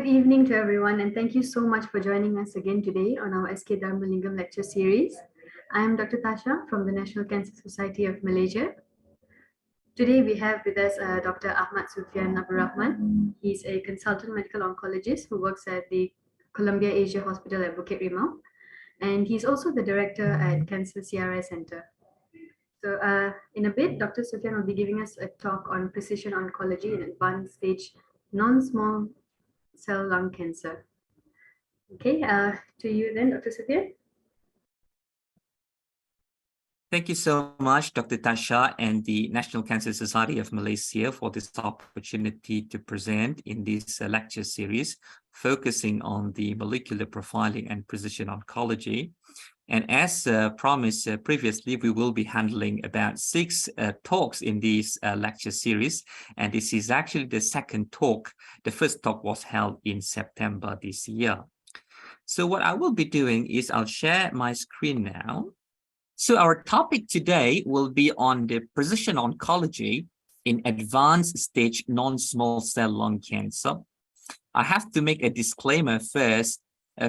Good evening to everyone, and thank you so much for joining us again today on our SK Dharmalingam lecture series. I am Dr. Tasha from the National Cancer Society of Malaysia. Today we have with us Dr. Ahmad Sufian Rahman. He's a consultant medical oncologist who works at the Columbia Asia Hospital at Bukit Rimau, and he's also the director at Cancer CRS Center. So in a bit, Dr. Sufian will be giving us a talk on precision oncology in advanced stage non-small cell lung cancer. Okay, to you then, Dr. Sufian. Thank you so much, Dr. Tasha and the National Cancer Society of Malaysia for this opportunity to present in this lecture series, focusing on the molecular profiling and precision oncology. And as promised previously, we will be handling about 6 talks in this lecture series. And this is actually the second talk. The first talk was held in September this year. So what I will be doing is I'll share my screen now. So our topic today will be on the precision oncology in advanced stage non-small cell lung cancer. I have to make a disclaimer first.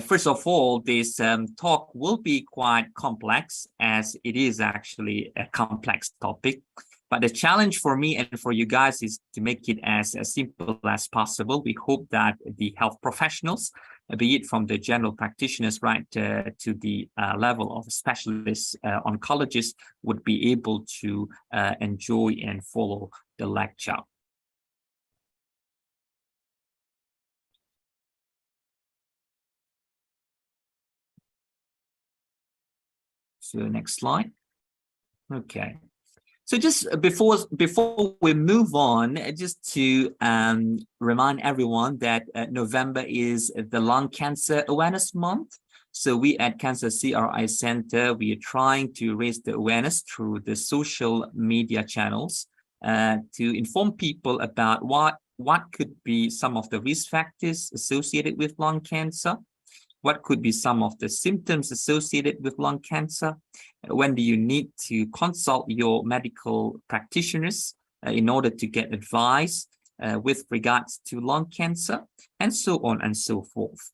First of all, this talk will be quite complex, as it is actually a complex topic. But the challenge for me and for you guys is to make it as simple as possible. We hope that the health professionals, be it from the general practitioners right to the level of specialist oncologists, would be able to enjoy and follow the lecture. So next slide. Okay. So just before we move on, just to remind everyone that November is the Lung Cancer Awareness Month. So we at Cancer CRI Center, we are trying to raise the awareness through the social media channels to inform people about what could be some of the risk factors associated with lung cancer. What could be some of the symptoms associated with lung cancer? When do you need to consult your medical practitioners in order to get advice with regards to lung cancer, and so on and so forth.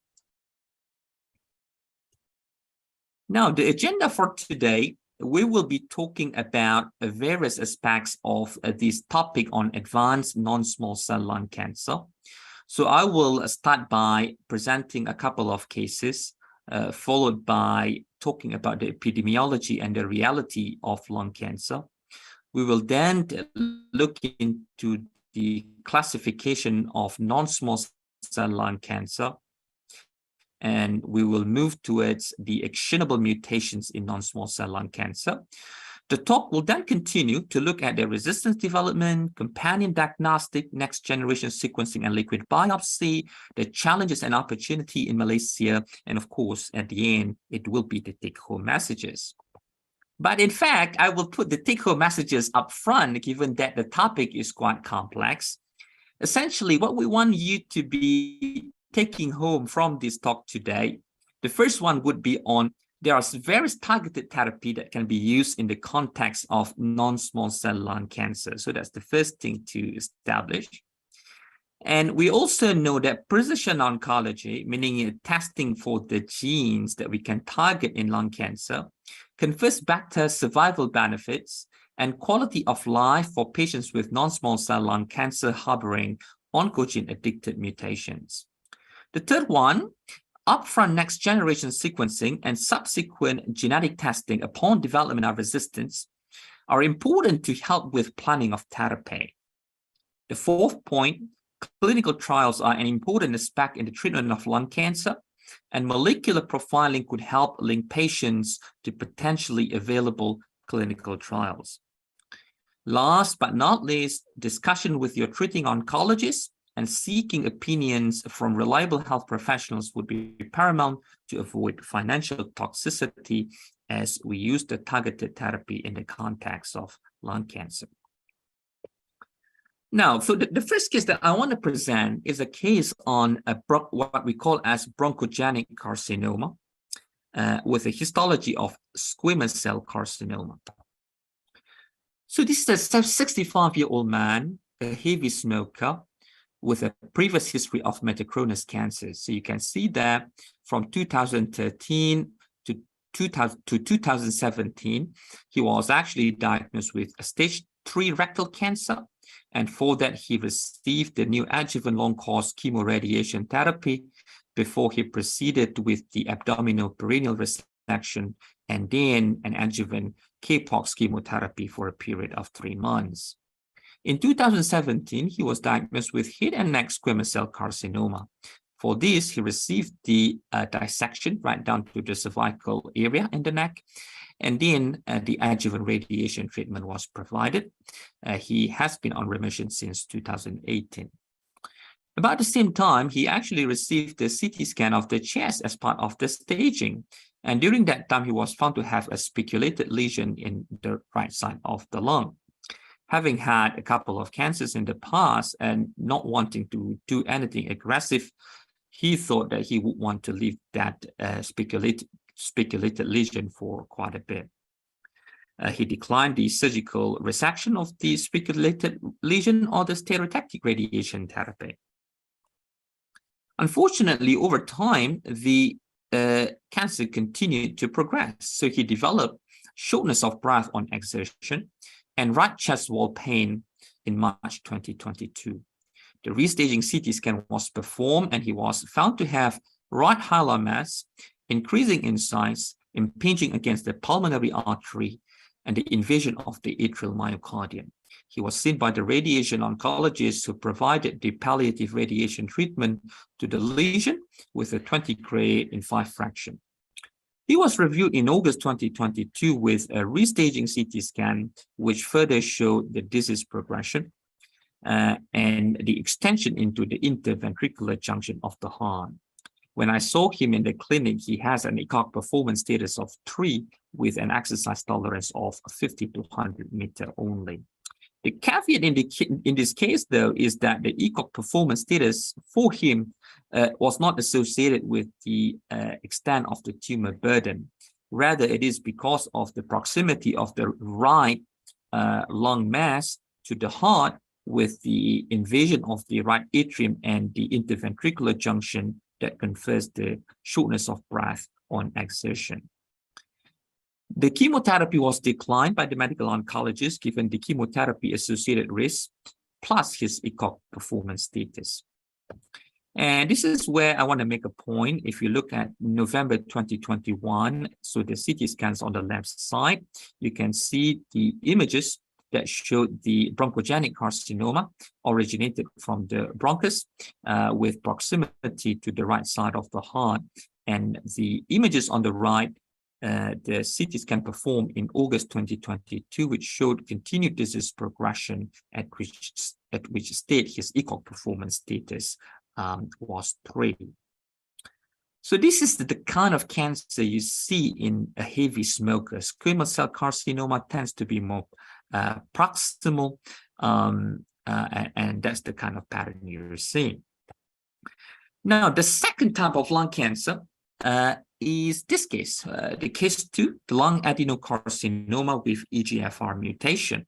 Now, the agenda for today, we will be talking about various aspects of this topic on advanced non-small cell lung cancer. So I will start by presenting a couple of cases, followed by talking about the epidemiology and the reality of lung cancer. We will then look into the classification of non-small cell lung cancer, and we will move towards the actionable mutations in non-small cell lung cancer. The talk will then continue to look at the resistance development, companion diagnostic, next generation sequencing and liquid biopsy, the challenges and opportunity in Malaysia, and of course, at the end, it will be the take-home messages. But in fact, I will put the take-home messages up front, given that the topic is quite complex. Essentially, what we want you to be taking home from this talk today, the first one would be on there are various targeted therapy that can be used in the context of non-small cell lung cancer. So that's the first thing to establish. And we also know that precision oncology, meaning testing for the genes that we can target in lung cancer, confers better survival benefits and quality of life for patients with non-small cell lung cancer harboring oncogene-addicted mutations. The third one, upfront next generation sequencing and subsequent genetic testing upon development of resistance are important to help with planning of therapy. The fourth point, clinical trials are an important aspect in the treatment of lung cancer, and molecular profiling could help link patients to potentially available clinical trials. Last but not least, discussion with your treating oncologist and seeking opinions from reliable health professionals would be paramount to avoid financial toxicity as we use the targeted therapy in the context of lung cancer. Now, so the first case that I want to present is a case on what we call as bronchogenic carcinoma with a histology of squamous cell carcinoma. So this is a 65-year-old man, a heavy smoker, with a previous history of metachronous cancer. So you can see that from 2013 to 2017, he was actually diagnosed with a stage 3 rectal cancer. And for that, he received the neoadjuvant long-course chemoradiation therapy before he proceeded with the abdominal perineal resection and then an adjuvant K-pox chemotherapy for a period of 3 months. In 2017, he was diagnosed with head and neck squamous cell carcinoma. For this, he received the dissection right down to the cervical area in the neck, and then the adjuvant radiation treatment was provided. He has been on remission since 2018. About the same time, he actually received the CT scan of the chest as part of the staging. And during that time, he was found to have a speculated lesion in the right side of the lung. Having had a couple of cancers in the past and not wanting to do anything aggressive, he thought that he would want to leave that speculated lesion for quite a bit. He declined the surgical resection of the speculated lesion or the stereotactic radiation therapy. Unfortunately, over time, the cancer continued to progress. So he developed shortness of breath on exertion and right chest wall pain in March 2022. The restaging CT scan was performed, and he was found to have right hilar mass, increasing in size, impinging against the pulmonary artery, and the invasion of the atrial myocardium. He was seen by the radiation oncologist who provided the palliative radiation treatment to the lesion with a 20 Gray in 5 fraction. He was reviewed in August 2022 with a restaging CT scan, which further showed the disease progression and the extension into the interventricular junction of the heart. When I saw him in the clinic, he has an ECOG performance status of 3 with an exercise tolerance of 50 to 100 meters only. The caveat in this case, though, is that the ECOG performance status for him was not associated with the extent of the tumor burden. Rather, it is because of the proximity of the right lung mass to the heart with the invasion of the right atrium and the interventricular junction that confers the shortness of breath on exertion. The chemotherapy was declined by the medical oncologist given the chemotherapy-associated risk plus his ECOG performance status. And this is where I want to make a point. If you look at November 2021, so the CT scans on the left side, you can see the images that showed the bronchogenic carcinoma originated from the bronchus with proximity to the right side of the heart. And the images on the right, the CT scan performed in August 2022, which showed continued disease progression at which state his ECOG performance status was 3. So this is the kind of cancer you see in a heavy smoker. Squamous cell carcinoma tends to be more proximal, and that's the kind of pattern you're seeing. Now, the second type of lung cancer is this case, the case 2, the lung adenocarcinoma with EGFR mutation.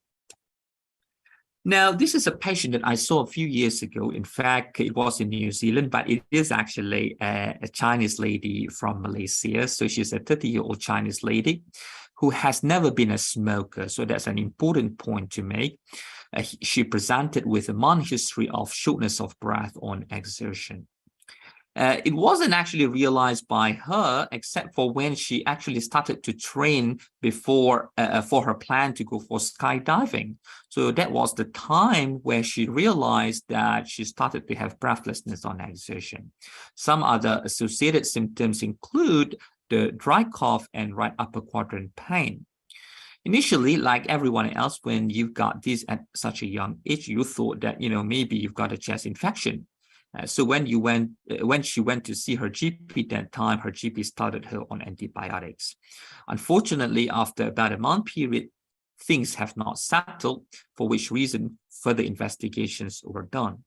Now, this is a patient that I saw a few years ago. In fact, it was in New Zealand, but it is actually a Chinese lady from Malaysia. So she's a 30-year-old Chinese lady who has never been a smoker. So that's an important point to make. She presented with a mild history of shortness of breath on exertion. It wasn't actually realized by her, except for when she actually started to train before for her plan to go for skydiving. So that was the time where she realized that she started to have breathlessness on exertion. Some other associated symptoms include the dry cough and right upper quadrant pain. Initially, like everyone else, when you've got this at such a young age, you thought that, maybe you've got a chest infection. So when she went to see her GP that time, her GP started her on antibiotics. Unfortunately, after about a month period, things have not settled, for which reason further investigations were done.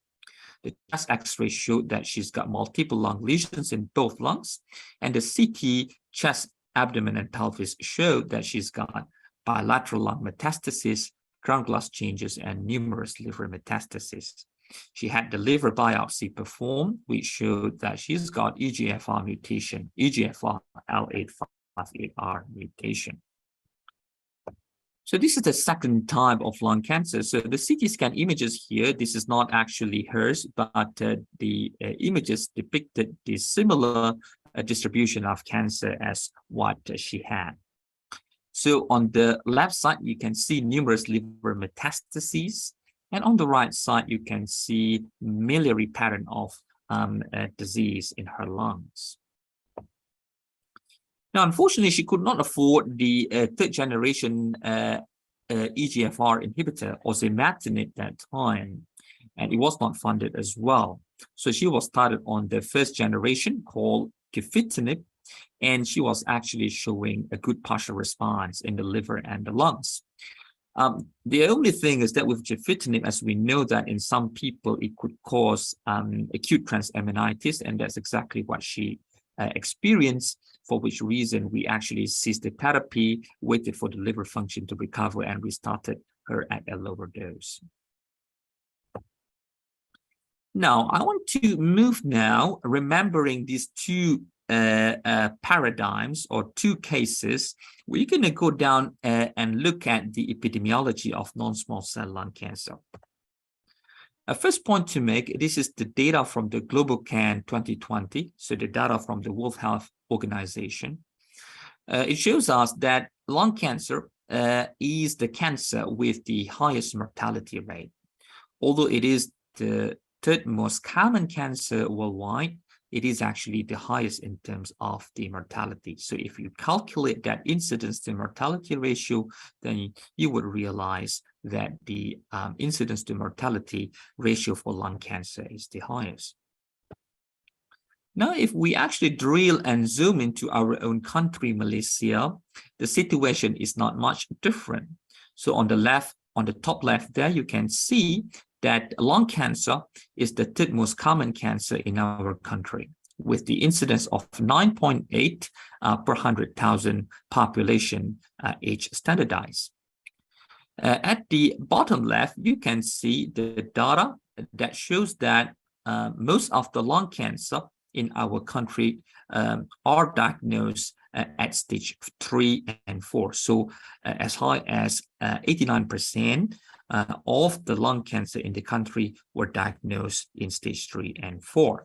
The chest X-ray showed that she's got multiple lung lesions in both lungs, and the CT, chest, abdomen, and pelvis showed that she's got bilateral lung metastasis, ground glass changes, and numerous liver metastases. She had the liver biopsy performed, which showed that she's got EGFR mutation, EGFR L858R mutation. So this is the second type of lung cancer. So the CT scan images here, this is not actually hers, but the images depicted the similar distribution of cancer as what she had. So on the left side, you can see numerous liver metastases. And on the right side, you can see miliary pattern of disease in her lungs. Now, unfortunately, she could not afford the third generation EGFR inhibitor, osimertinib, at that time, and it was not funded as well. So she was started on the first generation called gefitinib, and she was actually showing a good partial response in the liver and the lungs. The only thing is that with gefitinib, as we know that in some people, it could cause acute transaminitis, and that's exactly what she experienced, for which reason we actually ceased the therapy, waited for the liver function to recover, and we started her at a lower dose. Now, I want to move now, remembering these two paradigms or two cases. We're going to go down and look at the epidemiology of non-small cell lung cancer. A first point to make, this is the data from the GlobalCan 2020, so the data from the World Health Organization. It shows us that lung cancer is the cancer with the highest mortality rate. Although it is the third most common cancer worldwide, it is actually the highest in terms of the mortality. So if you calculate that incidence to mortality ratio, then you would realize that the incidence to mortality ratio for lung cancer is the highest. Now, if we actually drill and zoom into our own country, Malaysia, the situation is not much different. So on the left, on the top left there, you can see that lung cancer is the third most common cancer in our country, with the incidence of 9.8 per 100,000 population age standardized. At the bottom left, you can see the data that shows that most of the lung cancer in our country are diagnosed at stage 3 and 4. So as high as 89% of the lung cancer in the country were diagnosed in stage 3 and 4.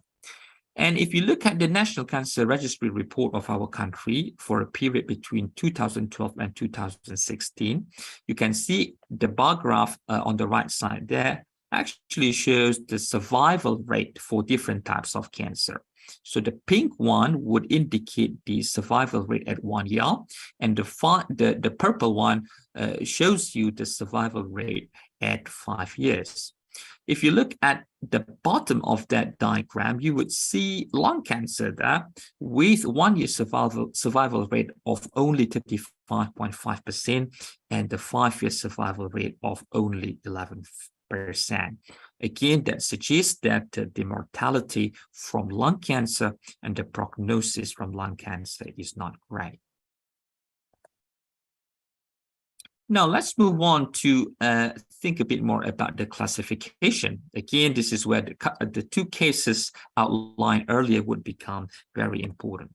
And if you look at the National Cancer Registry report of our country for a period between 2012 and 2016, you can see the bar graph on the right side there actually shows the survival rate for different types of cancer. So the pink one would indicate the survival rate at 1 year, and the purple one shows you the survival rate at 5 years. If you look at the bottom of that diagram, you would see lung cancer there with 1 year survival rate of only 35.5% and the 5 year survival rate of only 11%. Again, that suggests that the mortality from lung cancer and the prognosis from lung cancer is not great. Now, let's move on to think a bit more about the classification. Again, this is where the two cases outlined earlier would become very important.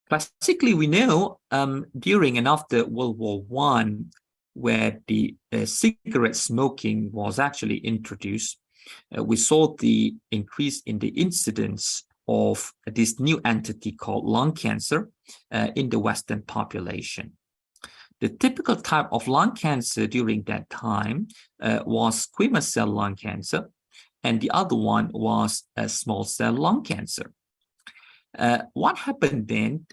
Classically, we know during and after World War I, where the cigarette smoking was actually introduced, we saw the increase in the incidence of this new entity called lung cancer in the Western population. The typical type of lung cancer during that time was squamous cell lung cancer, and the other one was small cell lung cancer. What happened then?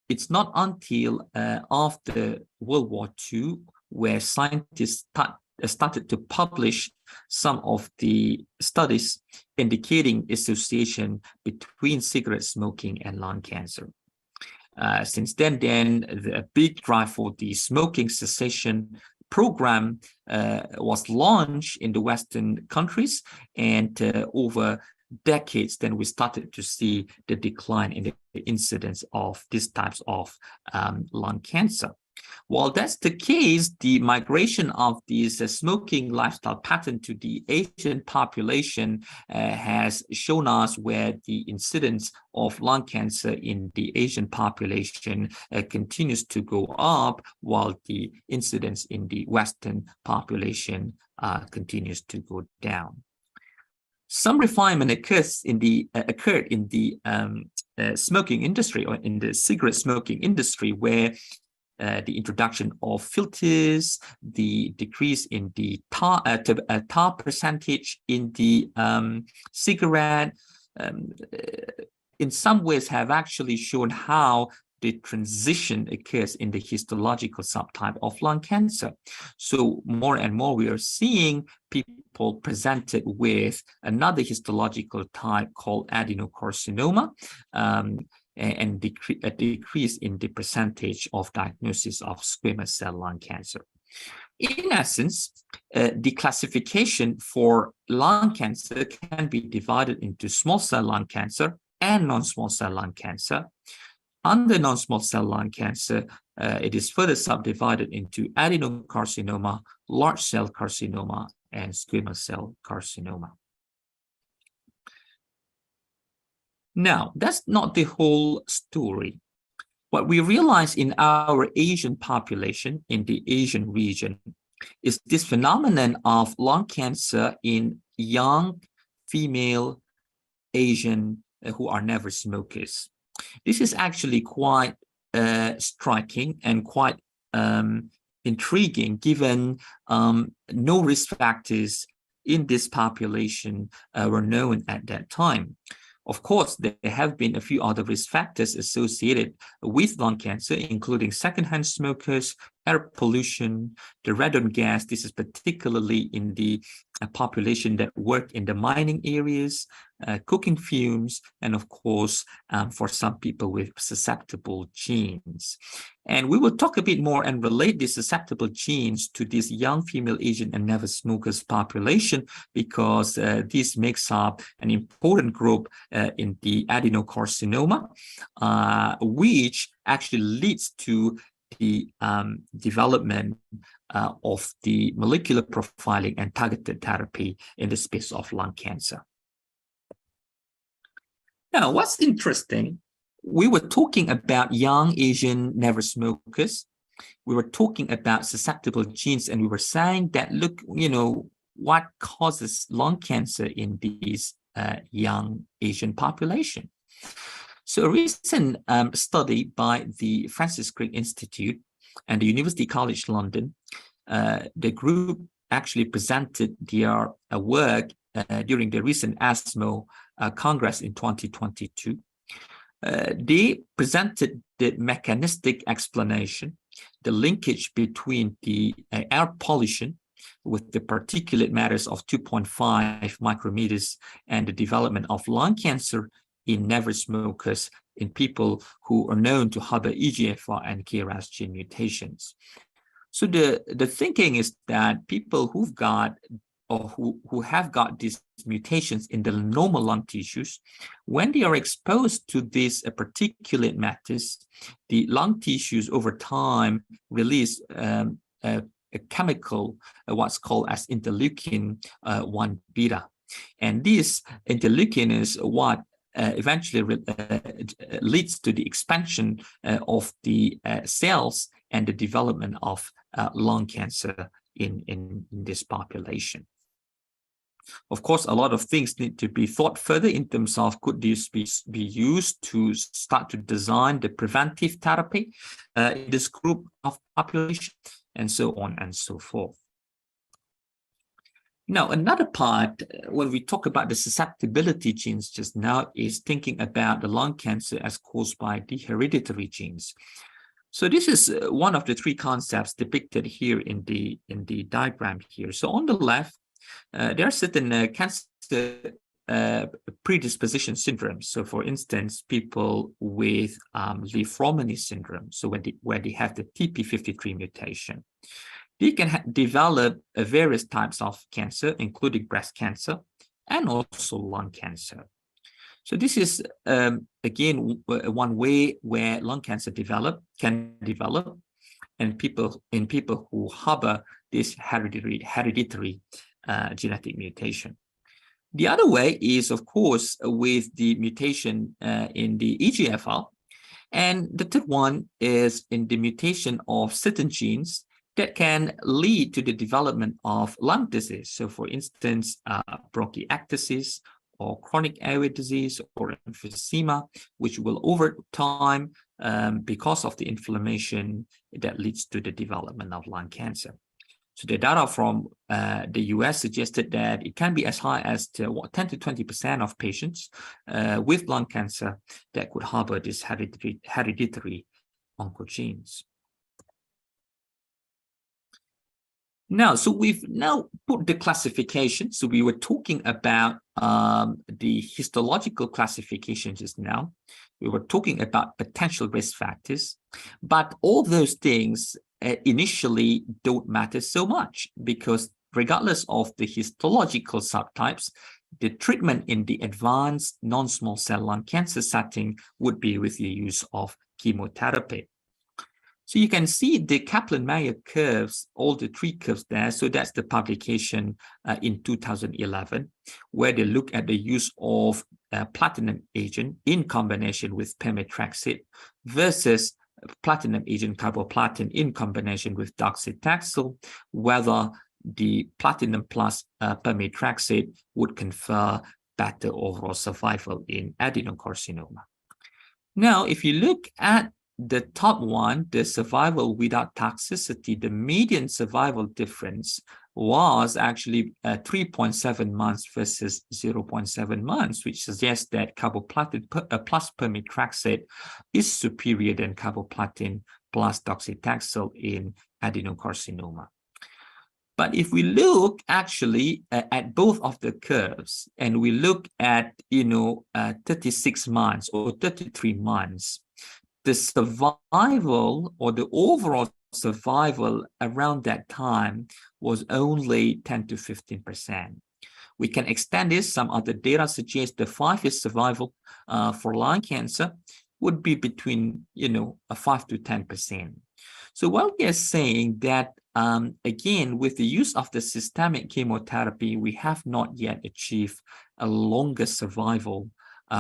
It's not until after World War II where scientists started to publish some of the studies indicating association between cigarette smoking and lung cancer. Since then, the big drive for the smoking cessation program was launched in the Western countries, and over decades, then we started to see the decline in the incidence of these types of lung cancer. While that's the case, the migration of this smoking lifestyle pattern to the Asian population has shown us where the incidence of lung cancer in the Asian population continues to go up, while the incidence in the Western population continues to go down. Some refinement occurred in the smoking industry, or in the cigarette smoking industry, where the introduction of filters, the decrease in the tar percentage in the cigarette, in some ways have actually shown how the transition occurs in the histological subtype of lung cancer. So more and more we are seeing people presented with another histological type called adenocarcinoma, and a decrease in the percentage of diagnosis of squamous cell lung cancer. In essence, the classification for lung cancer can be divided into small cell lung cancer and non-small cell lung cancer. Under non-small cell lung cancer, it is further subdivided into adenocarcinoma, large cell carcinoma, and squamous cell carcinoma. Now, that's not the whole story. What we realize in our Asian population, in the Asian region, is this phenomenon of lung cancer in young female Asian who are never smokers. This is actually quite striking and quite intriguing, given no risk factors in this population were known at that time. Of course, there have been a few other risk factors associated with lung cancer, including secondhand smokers, air pollution, the radon gas. This is particularly in the population that work in the mining areas, cooking fumes, and of course, for some people with susceptible genes. And we will talk a bit more and relate these susceptible genes to this young female Asian and never smokers population, because this makes up an important group in the adenocarcinoma, which actually leads to the development of the molecular profiling and targeted therapy in the space of lung cancer. Now, what's interesting, we were talking about young Asian never smokers. We were talking about susceptible genes, and we were saying that, look, you know, what causes lung cancer in these young Asian population? So a recent study by the Francis Crick Institute and the University College London, the group actually presented their work during the recent ESMO Congress in 2022. They presented the mechanistic explanation, the linkage between the air pollution with the particulate matters of 2.5 micrometers and the development of lung cancer in never smokers, in people who are known to harbor EGFR and KRAS gene mutations. So the thinking is that people who've got or who have got these mutations in the normal lung tissues, when they are exposed to these particulate matters, the lung tissues over time release a chemical, what's called as interleukin-1 beta. And this interleukin is what eventually leads to the expansion of the cells and the development of lung cancer in this population. Of course, a lot of things need to be thought further in terms of could this be used to start to design the preventive therapy in this group of population, and so on and so forth. Now, another part, when we talk about the susceptibility genes just now, is thinking about the lung cancer as caused by the hereditary genes. So this is one of the three concepts depicted here in the diagram here. So on the left, there are certain cancer predisposition syndromes. So for instance, people with Li-Fraumeni syndrome, so where they have the TP53 mutation, they can develop various types of cancer, including breast cancer and also lung cancer. So this is, again, one way where lung cancer can develop. in people who harbor this hereditary genetic mutation. The other way is, of course, with the mutation in the EGFR. And the third one is in the mutation of certain genes that can lead to the development of lung disease. So, for instance, bronchiectasis or chronic airway disease or emphysema, which will over time, because of the inflammation, that leads to the development of lung cancer. So the data from the US suggested that it can be as high as 10 to 20% of patients with lung cancer that could harbor these hereditary oncogenes. Now, so we've now put the classification. So we were talking about the histological classification just now. We were talking about potential risk factors, but all those things initially don't matter so much, because regardless of the histological subtypes, the treatment in the advanced non-small cell lung cancer setting would be with the use of chemotherapy. So you can see the Kaplan-Meier curves, all the three curves there. So that's the publication in 2011, where they look at the use of platinum agent in combination with pemetrexed versus platinum agent carboplatin in combination with docetaxel, whether the platinum plus pemetrexed would confer better overall survival in adenocarcinoma. Now, if you look at the top one, the survival without toxicity, the median survival difference was actually 3.7 months versus 0.7 months, which suggests that carboplatin plus pemetrexed is superior than carboplatin plus docetaxel in adenocarcinoma. But if we look actually at both of the curves, and we look at 36 months or 33 months, the survival or the overall survival around that time was only 10 to 15%. We can extend this. Some other data suggest the 5-year survival for lung cancer would be between, 5 to 10%. So what we are saying that, again, with the use of the systemic chemotherapy, we have not yet achieved a longer survival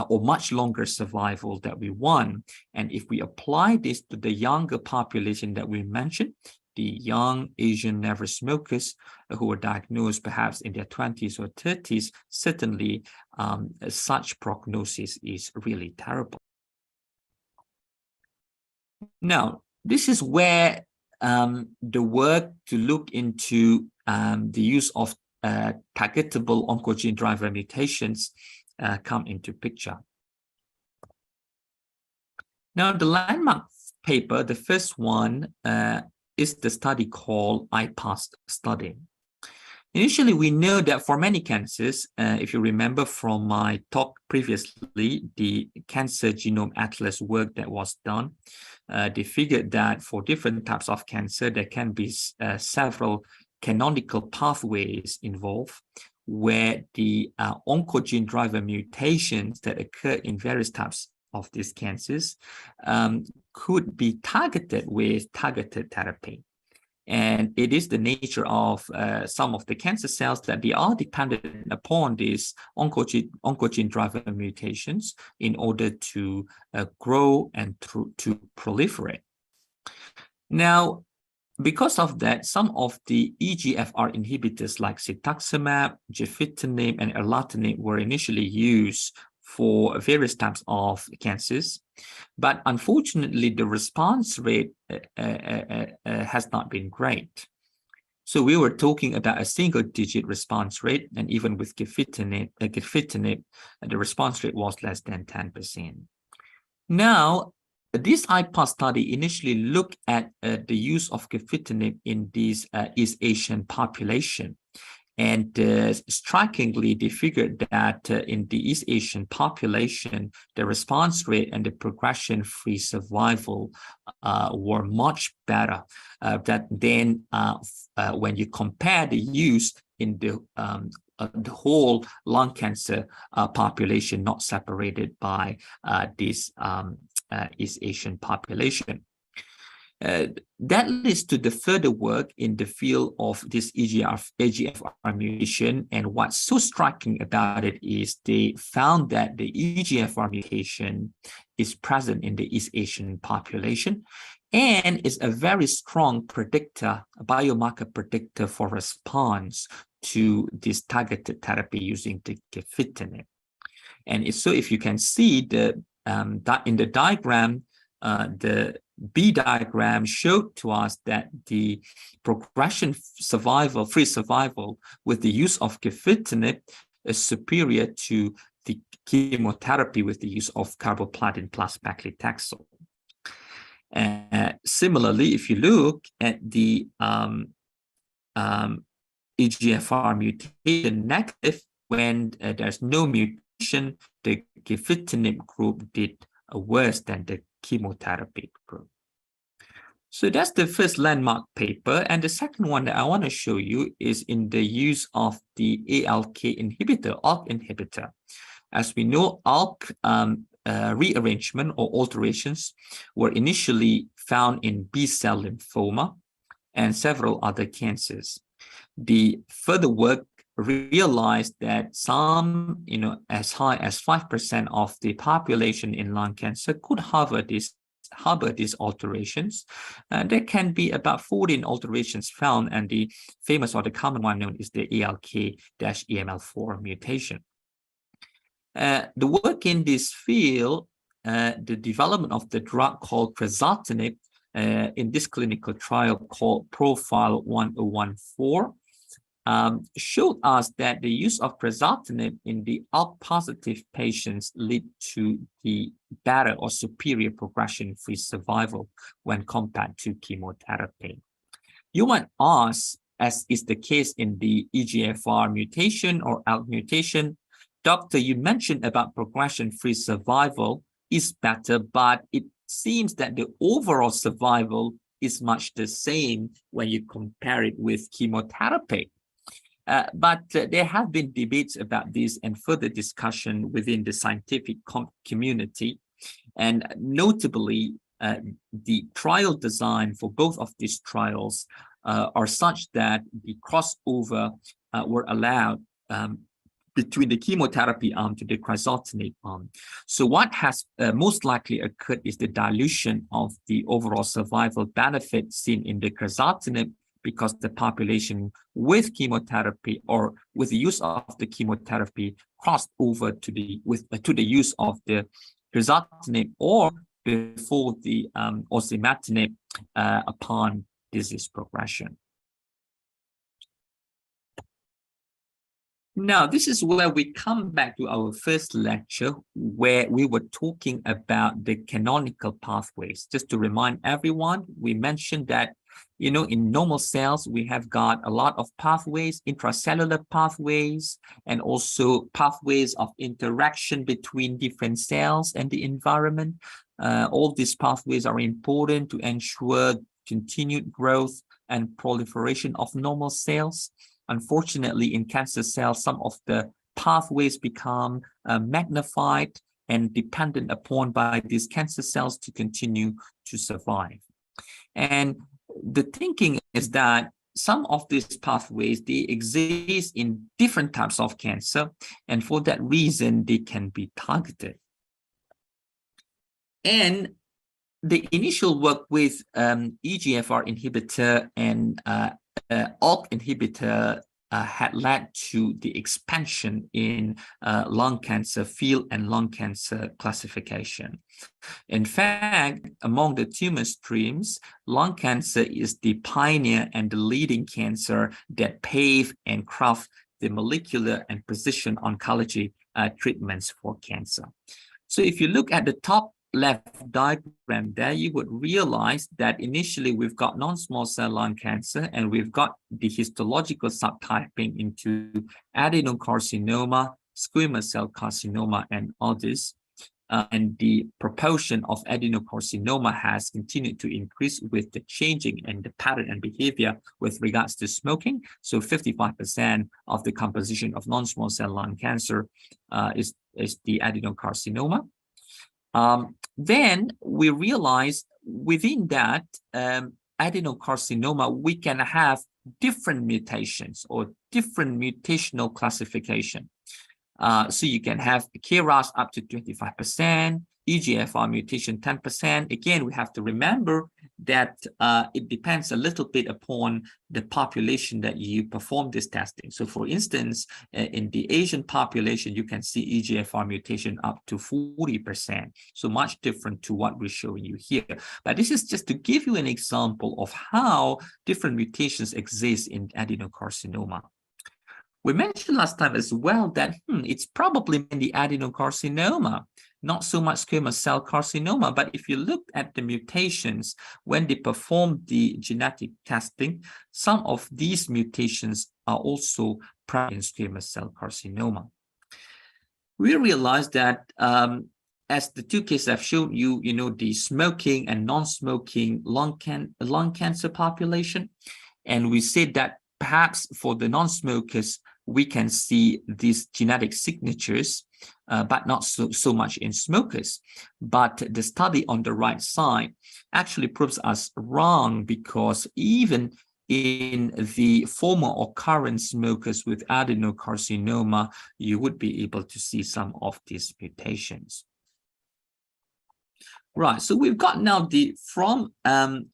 or much longer survival that we want. And if we apply this to the younger population that we mentioned, the young Asian never smokers who were diagnosed perhaps in their 20s or 30s, certainly such prognosis is really terrible. Now, this is where the work to look into the use of targetable oncogene driver mutations come into picture. Now, the landmark paper, the first one, is the study called IPASS study. Initially, we know that for many cancers, if you remember from my talk previously, the Cancer Genome Atlas work that was done, they figured that for different types of cancer, there can be several canonical pathways involved, where the oncogene driver mutations that occur in various types of these cancers could be targeted with targeted therapy. And it is the nature of some of the cancer cells that they are dependent upon these oncogene driver mutations in order to grow and to proliferate. Now, because of that, some of the EGFR inhibitors like cetuximab, gefitinib, and erlotinib were initially used for various types of cancers, but unfortunately, the response rate has not been great. So we were talking about a single-digit response rate, and even with gefitinib, the response rate was less than 10%. Now, this IPASS study initially looked at the use of gefitinib in these East Asian population. And strikingly, they figured that in the East Asian population, the response rate and the progression-free survival were much better than when you compare the use in the whole lung cancer population, not separated by this East Asian population. That leads to the further work in the field of this EGFR mutation. And what's so striking about it is they found that the EGFR mutation is present in the East Asian population and is a very strong predictor, a biomarker predictor for response to this targeted therapy using the gefitinib. And so if you can see that in the diagram, the B diagram showed to us that the progression free survival with the use of gefitinib is superior to the chemotherapy with the use of carboplatin plus paclitaxel. Similarly, if you look at the EGFR mutation negative, when there's no mutation, the gefitinib group did worse than the chemotherapy group. So that's the first landmark paper. And the second one that I want to show you is in the use of the ALK inhibitor, ALK inhibitor. As we know, ALK rearrangement or alterations were initially found in B-cell lymphoma and several other cancers. The further work realized that some, as high as 5% of the population in lung cancer could harbor these alterations. There can be about 14 alterations found, and the famous or the common one known is the ALK-EML4 mutation. The work in this field, the development of the drug called crizotinib in this clinical trial called Profile 1014, showed us that the use of crizotinib in the ALK-positive patients lead to the better or superior progression-free survival when compared to chemotherapy. You might ask, as is the case in the EGFR mutation or ALK mutation, Doctor, you mentioned about progression-free survival is better, but it seems that the overall survival is much the same when you compare it with chemotherapy. But there have been debates about this and further discussion within the scientific community. And notably, the trial design for both of these trials are such that the crossover were allowed between the chemotherapy arm to the crizotinib arm. So what has most likely occurred is the dilution of the overall survival benefit seen in the crizotinib, because the population with chemotherapy or with the use of the chemotherapy crossed over to the use of the crizotinib or before the osimertinib upon disease progression. Now, this is where we come back to our first lecture, where we were talking about the canonical pathways. Just to remind everyone, we mentioned that, in normal cells, we have got a lot of pathways, intracellular pathways, and also pathways of interaction between different cells and the environment. All these pathways are important to ensure continued growth and proliferation of normal cells. Unfortunately, in cancer cells, some of the pathways become magnified and dependent upon by these cancer cells to continue to survive. And the thinking is that some of these pathways, they exist in different types of cancer, and for that reason, they can be targeted. And the initial work with EGFR inhibitor and ALK inhibitor had led to the expansion in lung cancer field and lung cancer classification. In fact, among the tumor streams, lung cancer is the pioneer and the leading cancer that paved and crafted the molecular and precision oncology treatments for cancer. So if you look at the top left diagram there, you would realize that initially we've got non-small cell lung cancer, and we've got the histological subtyping into adenocarcinoma, squamous cell carcinoma, and others. And the proportion of adenocarcinoma has continued to increase with the changing and the pattern and behavior with regards to smoking. So 55% of the composition of non-small cell lung cancer is the adenocarcinoma. Then we realized within that adenocarcinoma, we can have different mutations or different mutational classification. So you can have KRAS up to 25%, EGFR mutation 10%. Again, we have to remember that it depends a little bit upon the population that you perform this testing. So for instance, in the Asian population, you can see EGFR mutation up to 40%. So much different to what we're showing you here. But this is just to give you an example of how different mutations exist in adenocarcinoma. We mentioned last time as well that it's probably mainly adenocarcinoma, not so much squamous cell carcinoma. But if you look at the mutations, when they perform the genetic testing, some of these mutations are also present in squamous cell carcinoma. We realized that as the two cases I've shown you, the smoking and non-smoking lung cancer population, and we said that perhaps for the non-smokers, we can see these genetic signatures, but not so much in smokers. But the study on the right side actually proves us wrong, because even in the former or current smokers with adenocarcinoma, you would be able to see some of these mutations. Right, so we've got now from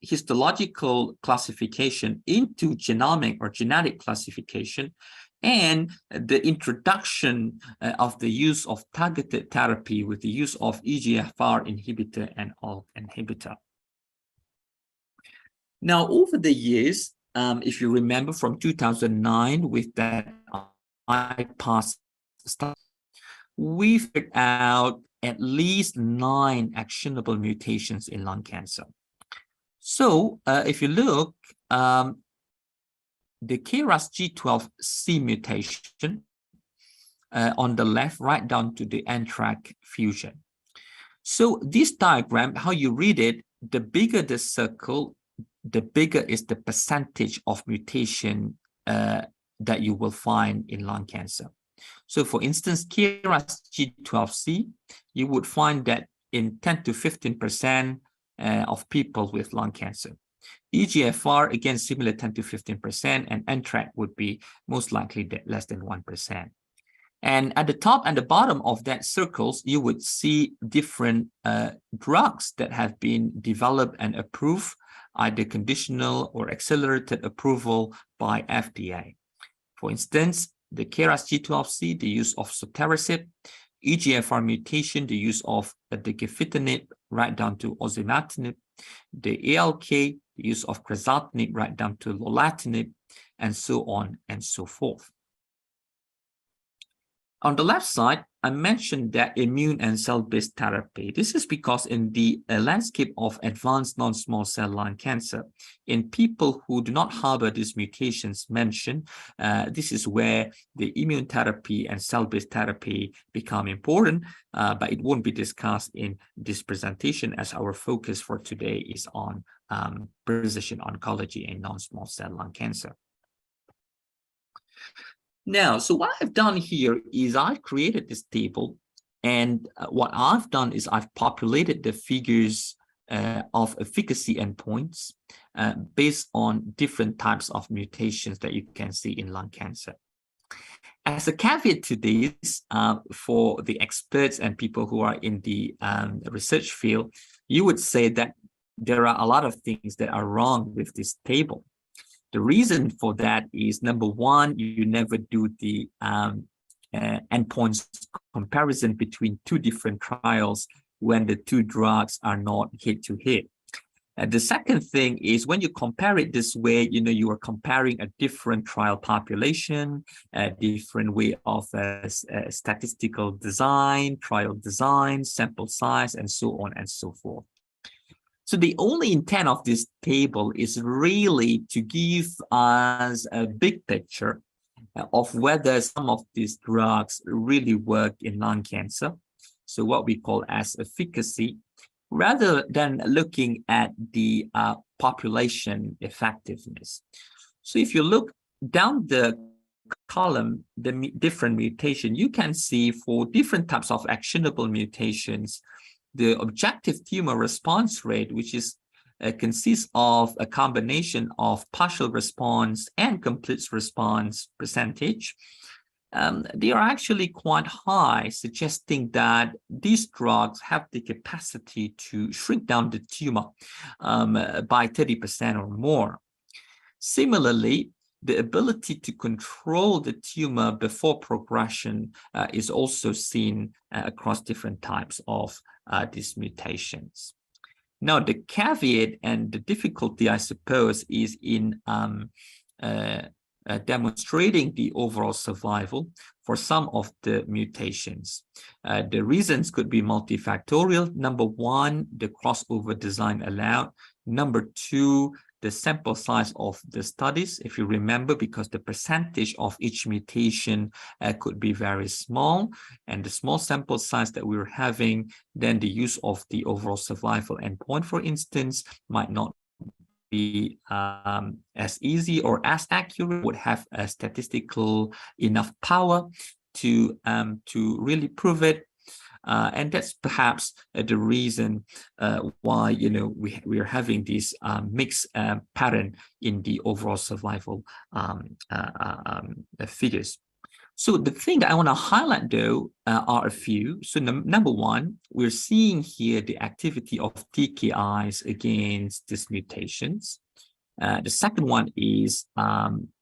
histological classification into genomic or genetic classification, and the introduction of the use of targeted therapy with the use of EGFR inhibitor and ALK inhibitor. Now, over the years, if you remember from 2009 with that IPASS study, we figured out at least 9 actionable mutations in lung cancer. So if you look, the KRAS G12C mutation on the left, right down to the NTRK fusion. So this diagram, how you read it, the bigger the circle, the bigger is the percentage of mutation that you will find in lung cancer. So for instance, KRAS G12C, you would find that in 10 to 15% of people with lung cancer. EGFR, again, similar 10 to 15%, and NTRK would be most likely less than 1%. And at the top and the bottom of that circles, you would see different drugs that have been developed and approved, either conditional or accelerated approval by FDA. For instance, the KRAS G12C, the use of sotorasib, EGFR mutation, the use of the gefitinib right down to osimertinib, the ALK, the use of crizotinib right down to lorlatinib, and so on and so forth. On the left side, I mentioned that immune and cell-based therapy. This is because in the landscape of advanced non-small cell lung cancer, in people who do not harbor these mutations mentioned, this is where the immune therapy and cell-based therapy become important, but it won't be discussed in this presentation, as our focus for today is on precision oncology and non-small cell lung cancer. Now, so what I've done here is I've created this table, and what I've done is I've populated the figures of efficacy endpoints based on different types of mutations that you can see in lung cancer. As a caveat to this, for the experts and people who are in the research field, you would say that there are a lot of things that are wrong with this table. The reason for that is, number one, you never do the endpoints comparison between two different trials when the two drugs are not head-to-head. The second thing is, when you compare it this way, you are comparing a different trial population, a different way of statistical design, trial design, sample size, and so on and so forth. So the only intent of this table is really to give us a big picture of whether some of these drugs really work in lung cancer, so what we call as efficacy, rather than looking at the population effectiveness. So if you look down the column, the different mutation, you can see for different types of actionable mutations, the objective tumor response rate, which is consists of a combination of partial response and complete response percentage, they are actually quite high, suggesting that these drugs have the capacity to shrink down the tumor by 30% or more. Similarly, the ability to control the tumor before progression is also seen across different types of these mutations. Now, the caveat and the difficulty, I suppose, is in demonstrating the overall survival for some of the mutations. The reasons could be multifactorial. Number one, the crossover design allowed. Number two, the sample size of the studies, if you remember, because the percentage of each mutation could be very small, and the small sample size that we're having, then the use of the overall survival endpoint, for instance, might not be as easy or as accurate, would have a statistical enough power to really prove it. And that's perhaps the reason why we are having this mixed pattern in the overall survival figures. So the thing that I want to highlight, though, are a few. So number one, we're seeing here the activity of TKIs against these mutations. The second one is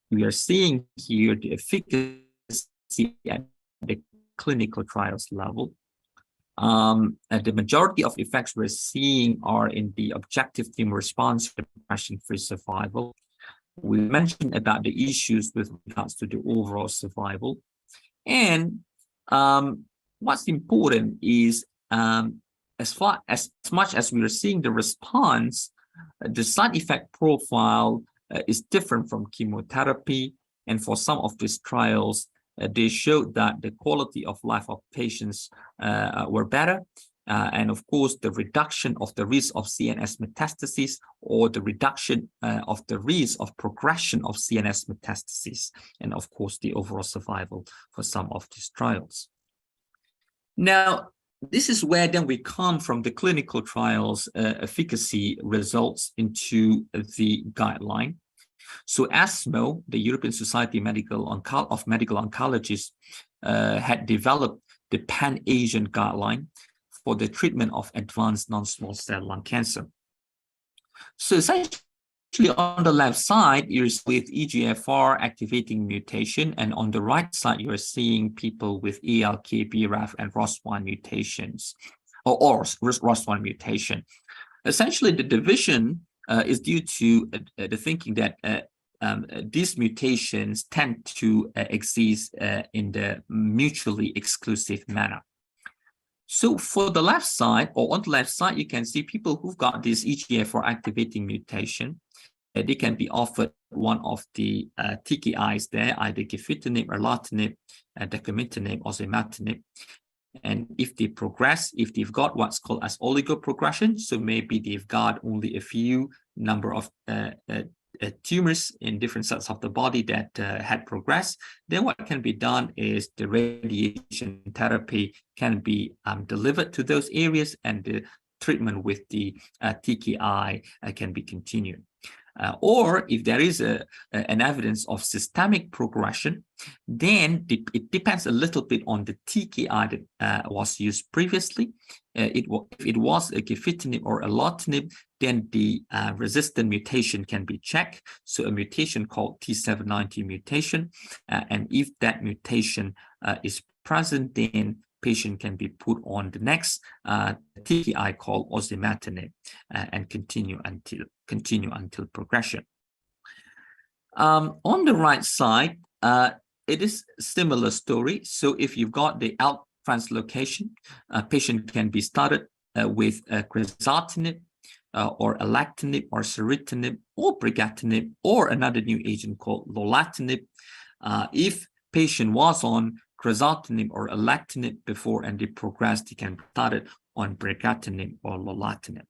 we are seeing here the efficacy at the clinical trials level. The majority of effects we're seeing are in the objective tumor response, progression-free survival. We mentioned about the issues with regards to the overall survival. And what's important is as much as we are seeing the response, the side effect profile is different from chemotherapy. And for some of these trials, they showed that the quality of life of patients were better. And of course, the reduction of the risk of CNS metastases, or the reduction of the risk of progression of CNS metastases, and of course, the overall survival for some of these trials. Now, this is where then we come from the clinical trials efficacy results into the guideline. So ESMO, the European Society of Medical Oncologists, had developed the Pan-Asian guideline for the treatment of advanced non-small cell lung cancer. So essentially on the left side, you're with EGFR activating mutation, and on the right side, you're seeing people with ALK, BRAF, and ROS1 mutations, or ROS1 mutation. Essentially, the division is due to the thinking that these mutations tend to exist in the mutually exclusive manner. So for the left side, or on the left side, you can see people who've got this EGFR activating mutation. They can be offered one of the TKIs there, either gefitinib, erlotinib, dacomitinib, or osimertinib. And if they progress, if they've got what's called as oligoprogression, so maybe they've got only a few number of tumors in different sites of the body that had progressed, then what can be done is the radiation therapy can be delivered to those areas, and the treatment with the TKI can be continued. Or if there is an evidence of systemic progression, then it depends a little bit on the TKI that was used previously. If it was a gefitinib or erlotinib, then the resistant mutation can be checked. So a mutation called T790 mutation. And if that mutation is present, then patient can be put on the next TKI called osimertinib and continue until progression. On the right side, it is a similar story. So if you've got the ALK translocation, a patient can be started with crizotinib or alectinib or ceritinib or brigatinib or another new agent called lorlatinib. If patient was on crizotinib or alectinib before and they progressed, they can be started on brigatinib or lorlatinib.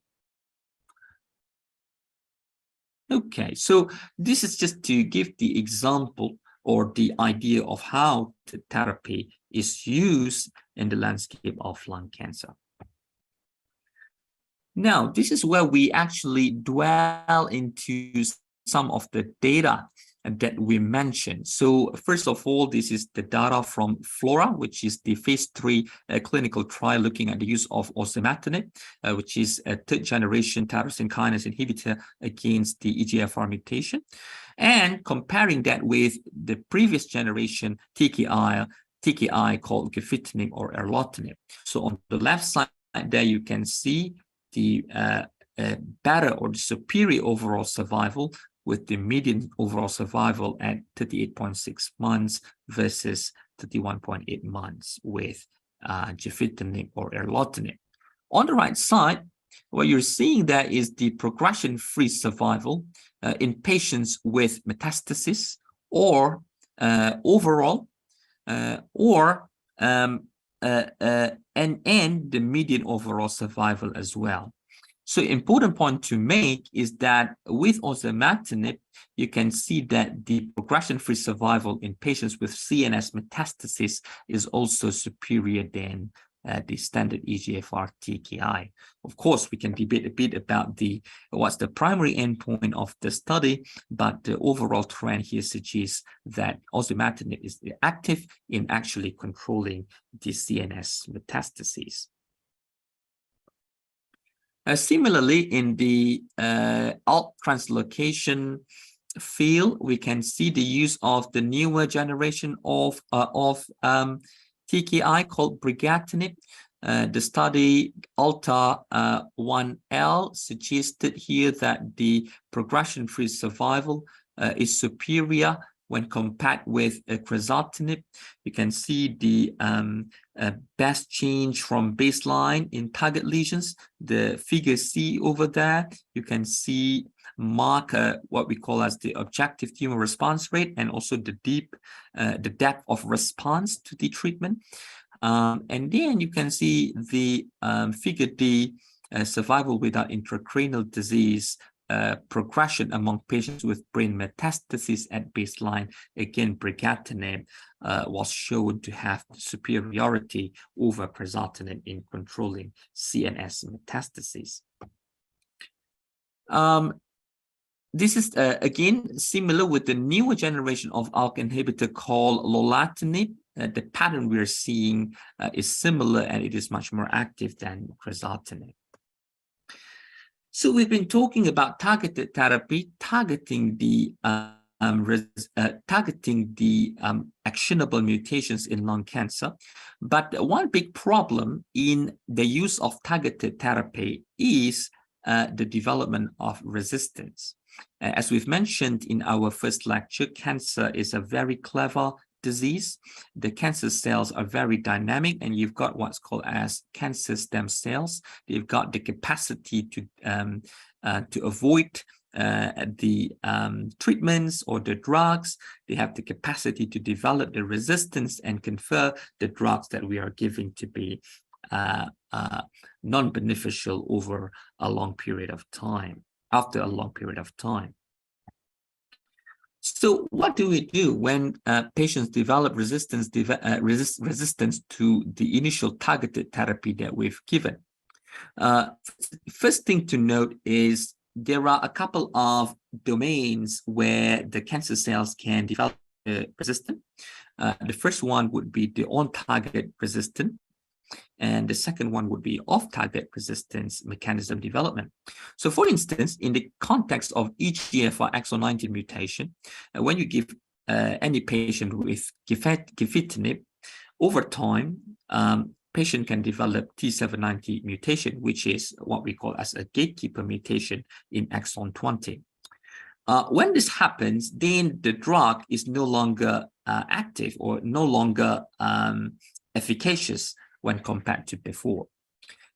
Okay, so this is just to give the example or the idea of how the therapy is used in the landscape of lung cancer. Now, this is where we actually dwell into some of the data that we mentioned. So first of all, this is the data from FLORA, which is the phase 3 clinical trial looking at the use of osimertinib, which is a third-generation tyrosine kinase inhibitor against the EGFR mutation, and comparing that with the previous generation TKI called gefitinib or erlotinib. So on the left side there, you can see the better or the superior overall survival, with the median overall survival at 38.6 months versus 31.8 months with gefitinib or erlotinib. On the right side, what you're seeing there is the progression-free survival in patients with metastasis or overall, and the median overall survival as well. So important point to make is that with osimertinib, you can see that the progression-free survival in patients with CNS metastasis is also superior than the standard EGFR TKI. Of course, we can debate a bit about what's the primary endpoint of the study, but the overall trend here suggests that osimertinib is active in actually controlling the CNS metastases. Similarly, in the ALK translocation field, we can see the use of the newer generation of TKI called brigatinib. The study ALTA-1L suggested here that the progression-free survival is superior when compared with crizotinib. You can see the best change from baseline in target lesions. The figure C over there, you can see what we call as the objective tumor response rate, and also the depth of response to the treatment. And then you can see the figure D, survival without intracranial disease progression among patients with brain metastases at baseline. Again, brigatinib was shown to have superiority over crizotinib in controlling CNS metastases. This is again similar with the newer generation of ALK inhibitor called lorlatinib. The pattern we are seeing is similar, and it is much more active than crizotinib. So we've been talking about targeted therapy, targeting the actionable mutations in lung cancer. But one big problem in the use of targeted therapy is the development of resistance. As we've mentioned in our first lecture, cancer is a very clever disease. The cancer cells are very dynamic, and you've got what's called as cancer stem cells. They've got the capacity to avoid the treatments or the drugs. They have the capacity to develop the resistance and confer the drugs that we are giving to be non-beneficial over a long period of time, after a long period of time. So what do we do when patients develop resistance to the initial targeted therapy that we've given? First thing to note is there are a couple of domains where the cancer cells can develop resistance. The first one would be the on-target resistance, and the second one would be off-target resistance mechanism development. So for instance, in the context of EGFR exon 19 mutation, when you give any patient with gefitinib, over time, patient can develop T790 mutation, which is what we call as a gatekeeper mutation in exon 20. When this happens, then the drug is no longer active or no longer efficacious when compared to before.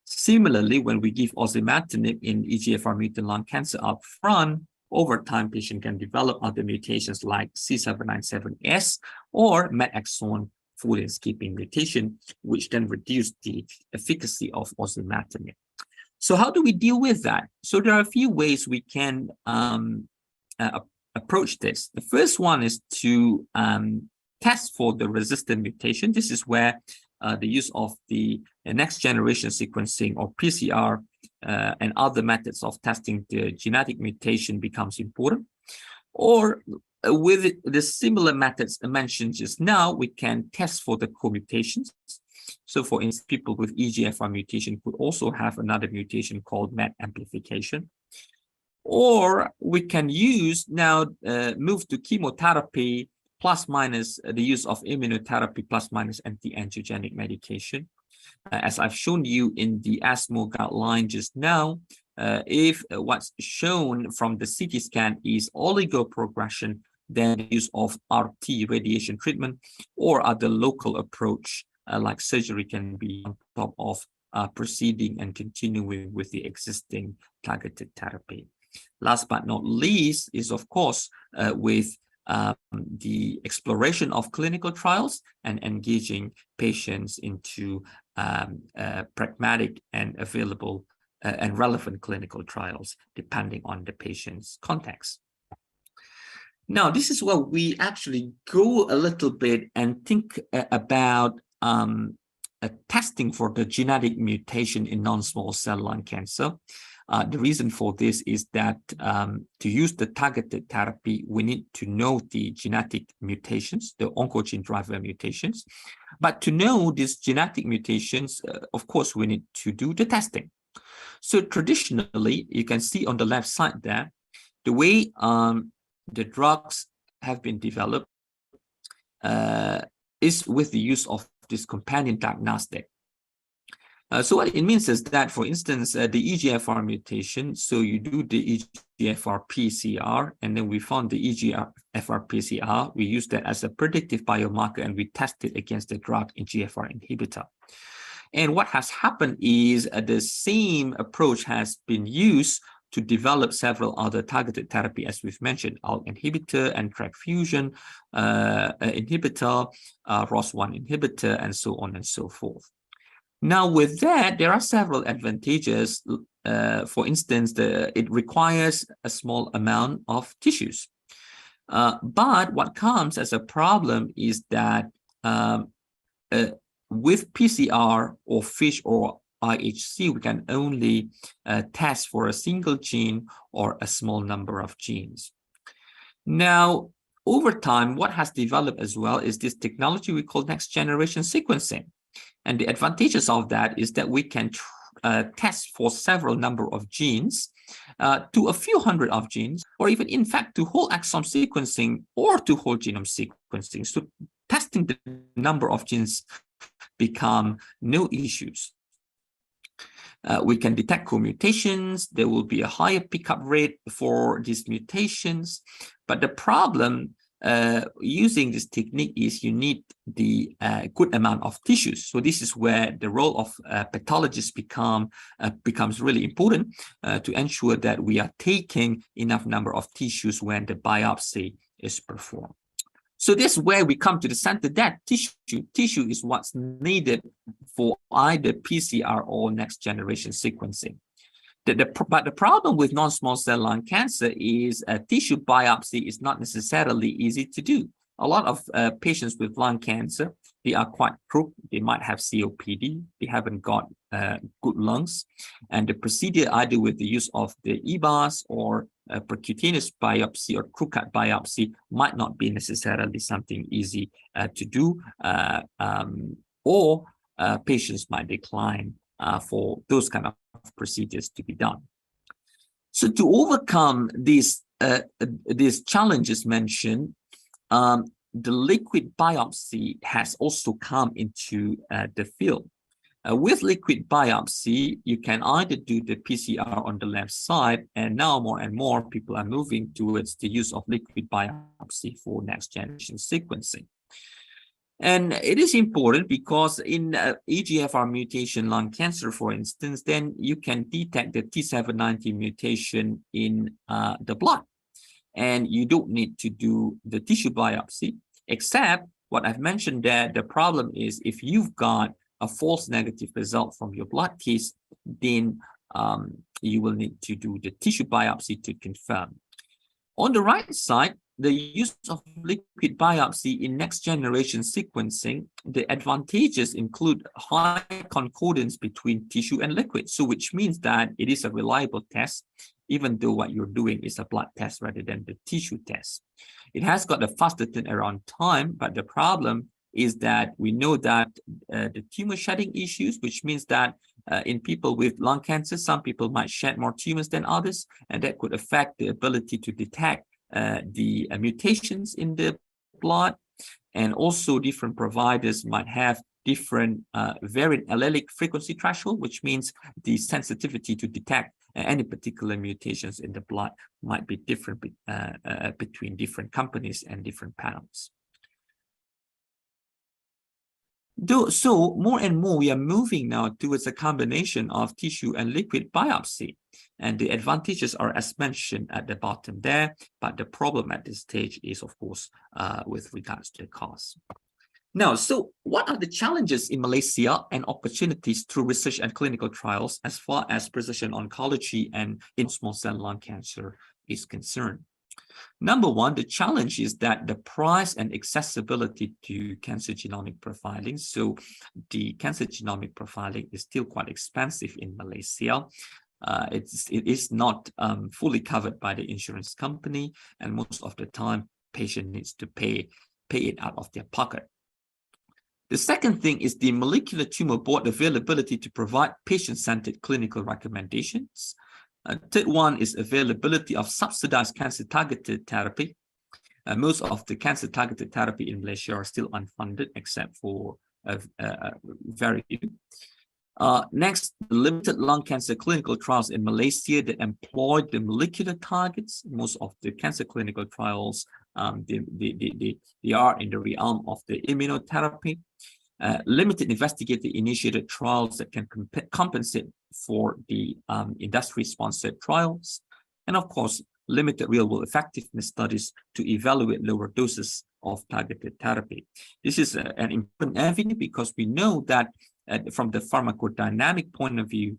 Similarly, when we give osimertinib in EGFR mutant lung cancer up front, over time, patient can develop other mutations like C797S or MET exon 14 skipping mutation, which then reduce the efficacy of osimertinib. So how do we deal with that? So there are a few ways we can approach this. The first one is to test for the resistant mutation. This is where the use of the next generation sequencing or PCR and other methods of testing the genetic mutation becomes important. Or with the similar methods mentioned just now, we can test for the co-mutations. So for instance, people with EGFR mutation could also have another mutation called MET amplification. Or we can use now, move to chemotherapy plus minus the use of immunotherapy plus minus anti-angiogenic medication. As I've shown you in the ESMO guideline just now, if what's shown from the CT scan is oligoprogression, then the use of RT radiation treatment or other local approach like surgery can be on top of proceeding and continuing with the existing targeted therapy. Last but not least is, of course, with the exploration of clinical trials and engaging patients into pragmatic and available and relevant clinical trials, depending on the patient's context. Now, this is where we actually go a little bit and think about testing for the genetic mutation in non-small cell lung cancer. The reason for this is that to use the targeted therapy, we need to know the genetic mutations, the oncogene driver mutations. But to know these genetic mutations, of course, we need to do the testing. So traditionally, you can see on the left side there, the way the drugs have been developed is with the use of this companion diagnostic. So what it means is that, for instance, the EGFR mutation, so you do the EGFR PCR, and then we found the EGFR PCR, we use that as a predictive biomarker, and we test it against the drug EGFR inhibitor. And what has happened is the same approach has been used to develop several other targeted therapy, as we've mentioned, ALK inhibitor and NTRK fusion inhibitor, ROS1 inhibitor, and so on and so forth. Now, with that, there are several advantages. For instance, it requires a small amount of tissues. But what comes as a problem is that with PCR or FISH or IHC, we can only test for a single gene or a small number of genes. Now, over time, what has developed as well is this technology we call next generation sequencing. And the advantages of that is that we can test for several number of genes, to a few hundred of genes, or even in fact to whole exome sequencing or to whole genome sequencing. So testing the number of genes become no issues. We can detect co-mutations. There will be a higher pickup rate for these mutations. But the problem using this technique is you need the good amount of tissues. So this is where the role of pathologists becomes really important to ensure that we are taking enough number of tissues when the biopsy is performed. So this is where we come to the center that tissue is what's needed for either PCR or next generation sequencing. But the problem with non-small cell lung cancer is tissue biopsy is not necessarily easy to do. A lot of patients with lung cancer, they are quite crooked. They might have COPD. They haven't got good lungs. And the procedure, either with the use of the EBAS or percutaneous biopsy or crew cut biopsy, might not be necessarily something easy to do, or patients might decline for those kind of procedures to be done. So to overcome these challenges mentioned, the liquid biopsy has also come into the field. With liquid biopsy, you can either do the PCR on the left side, and now more and more people are moving towards the use of liquid biopsy for next generation sequencing. And it is important because in EGFR mutation lung cancer, for instance, then you can detect the T790 mutation in the blood. And you don't need to do the tissue biopsy, except what I've mentioned there, the problem is if you've got a false negative result from your blood test, then you will need to do the tissue biopsy to confirm. On the right side, the use of liquid biopsy in next generation sequencing, the advantages include high concordance between tissue and liquid. So which means that it is a reliable test, even though what you're doing is a blood test rather than the tissue test. It has got a faster turnaround time, but the problem is that we know that the tumor shedding issues, which means that in people with lung cancer, some people might shed more tumors than others, and that could affect the ability to detect the mutations in the blood. And also different providers might have different variant allelic frequency threshold, which means the sensitivity to detect any particular mutations in the blood might be different between different companies and different panels. So more and more, we are moving now towards a combination of tissue and liquid biopsy. And the advantages are as mentioned at the bottom there, but the problem at this stage is, of course, with regards to the cost. Now, so what are the challenges in Malaysia and opportunities through research and clinical trials as far as precision oncology and in small cell lung cancer is concerned? Number one, the challenge is that the price and accessibility to cancer genomic profiling. So the cancer genomic profiling is still quite expensive in Malaysia. It is not fully covered by the insurance company, and most of the time, patient needs to pay it out of their pocket. The second thing is the molecular tumor board availability to provide patient-centered clinical recommendations. Third one is availability of subsidized cancer-targeted therapy. Most of the cancer-targeted therapy in Malaysia are still unfunded, except for very few. Next, limited lung cancer clinical trials in Malaysia that employ the molecular targets. Most of the cancer clinical trials, they are in the realm of the immunotherapy. Limited investigator-initiated trials that can compensate for the industry-sponsored trials. And of course, limited real-world effectiveness studies to evaluate lower doses of targeted therapy. This is an important avenue because we know that from the pharmacodynamic point of view,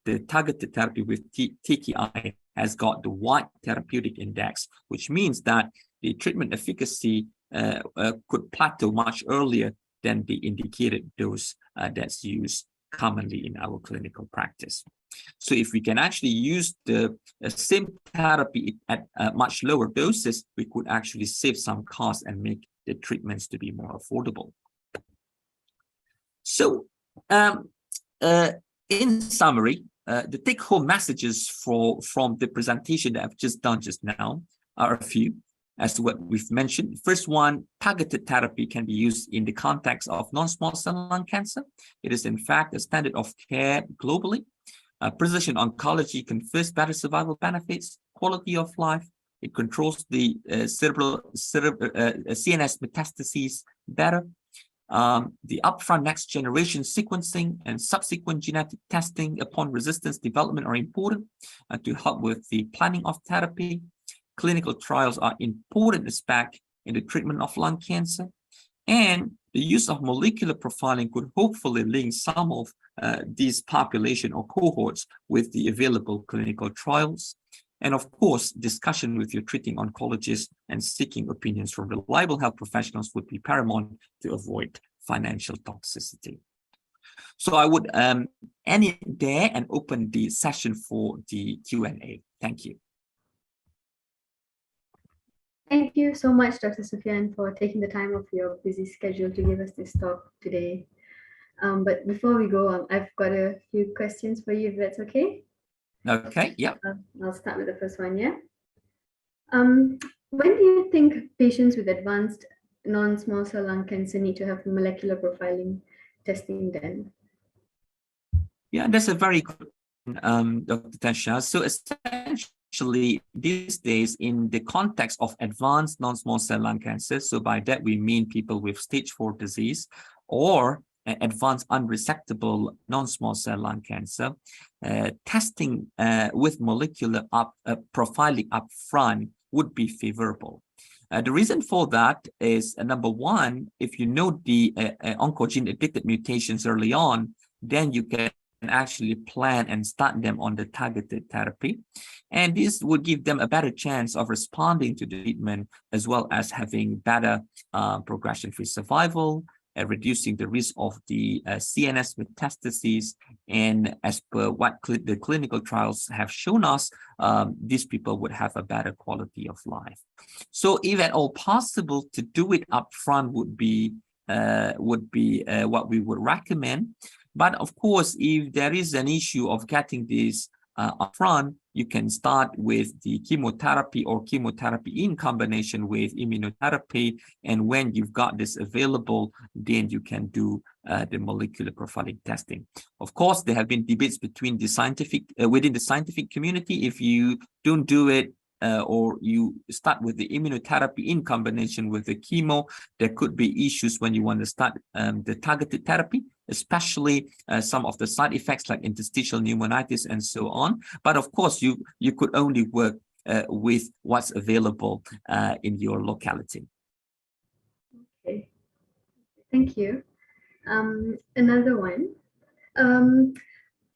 the targeted therapy with TKI has got the wide therapeutic index, which means that the treatment efficacy could plateau much earlier than the indicated dose that's used commonly in our clinical practice. So if we can actually use the same therapy at much lower doses, we could actually save some costs and make the treatments to be more affordable. So in summary, the take-home messages from the presentation that I've just done just now are a few. As to what we've mentioned. First one, targeted therapy can be used in the context of non-small cell lung cancer. It is in fact a standard of care globally. Precision oncology confers better survival benefits, quality of life. It controls the CNS metastases better. The upfront next generation sequencing and subsequent genetic testing upon resistance development are important to help with the planning of therapy. Clinical trials are important aspect in the treatment of lung cancer, and the use of molecular profiling could hopefully link some of these population or cohorts with the available clinical trials. And of course, discussion with your treating oncologist and seeking opinions from reliable health professionals would be paramount to avoid financial toxicity. So I would end it there and open the session for the Q&A. Thank you. Thank you so much, Dr. Sufian, for taking the time of your busy schedule to give us this talk today. But before we go on, I've got a few questions for you, if that's okay. Okay, yeah. I'll start with the first one, yeah. When do you think patients with advanced non-small cell lung cancer need to have molecular profiling testing done? Yeah, that's a very good Dr. Tasha. So essentially, these days, in the context of advanced non-small cell lung cancer, so by that we mean people with stage 4 disease or advanced unresectable non-small cell lung cancer, testing with molecular profiling upfront would be favorable. The reason for that is, number one, if you know the oncogene addicted mutations early on, then you can actually plan and start them on the targeted therapy. And this would give them a better chance of responding to the treatment, as well as having better progression-free survival, reducing the risk of the CNS metastases. And as per what the clinical trials have shown us, these people would have a better quality of life. So if at all possible, to do it upfront would be what we would recommend. But of course, if there is an issue of getting this upfront, you can start with the chemotherapy or chemotherapy in combination with immunotherapy. And when you've got this available, then you can do the molecular profiling testing. Of course, there have been debates between the within the scientific community. If you don't do it, or you start with the immunotherapy in combination with the chemo, there could be issues when you want to start the targeted therapy, especially some of the side effects like interstitial pneumonitis and so on. But of course, you could only work with what's available in your locality. Okay, thank you. Another one.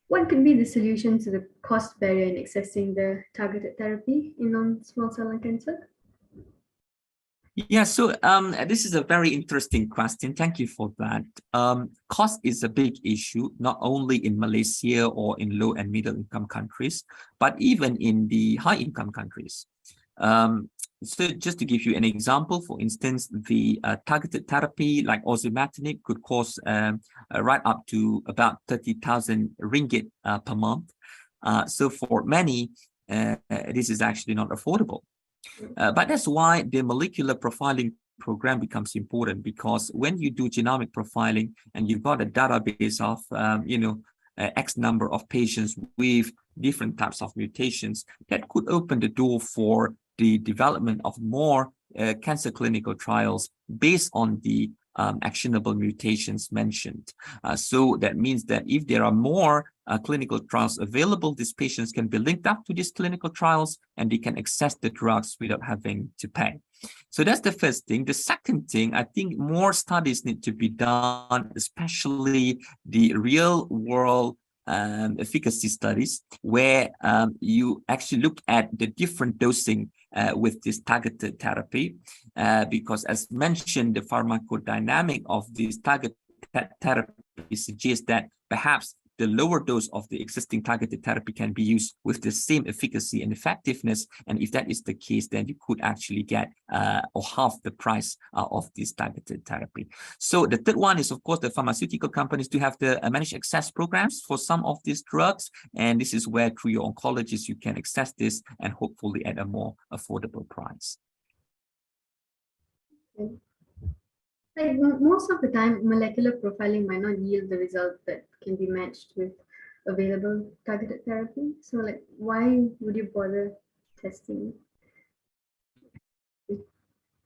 What could be the solution to the cost barrier in accessing the targeted therapy in non-small cell lung cancer? Yeah, so this is a very interesting question. Thank you for that. Cost is a big issue, not only in Malaysia or in low and middle income countries, but even in the high income countries. So just to give you an example, for instance, the targeted therapy like osimertinib could cost right up to about 30,000 ringgit per month. So for many, this is actually not affordable. But that's why the molecular profiling program becomes important, because when you do genomic profiling and you've got a database of, X number of patients with different types of mutations, that could open the door for the development of more cancer clinical trials based on the actionable mutations mentioned. So that means that if there are more clinical trials available, these patients can be linked up to these clinical trials and they can access the drugs without having to pay. So that's the first thing. The second thing, I think more studies need to be done, especially the real world efficacy studies, where you actually look at the different dosing with this targeted therapy, because as mentioned, the pharmacodynamic of this targeted therapy suggests that perhaps the lower dose of the existing targeted therapy can be used with the same efficacy and effectiveness. And if that is the case, then you could actually get or half the price of this targeted therapy. So the third one is, of course, the pharmaceutical companies do have the managed access programs for some of these drugs. And this is where through your oncologist, you can access this and hopefully at a more affordable price. Okay. Like most of the time, molecular profiling might not yield the result that can be matched with available targeted therapy. So like, why would you bother testing?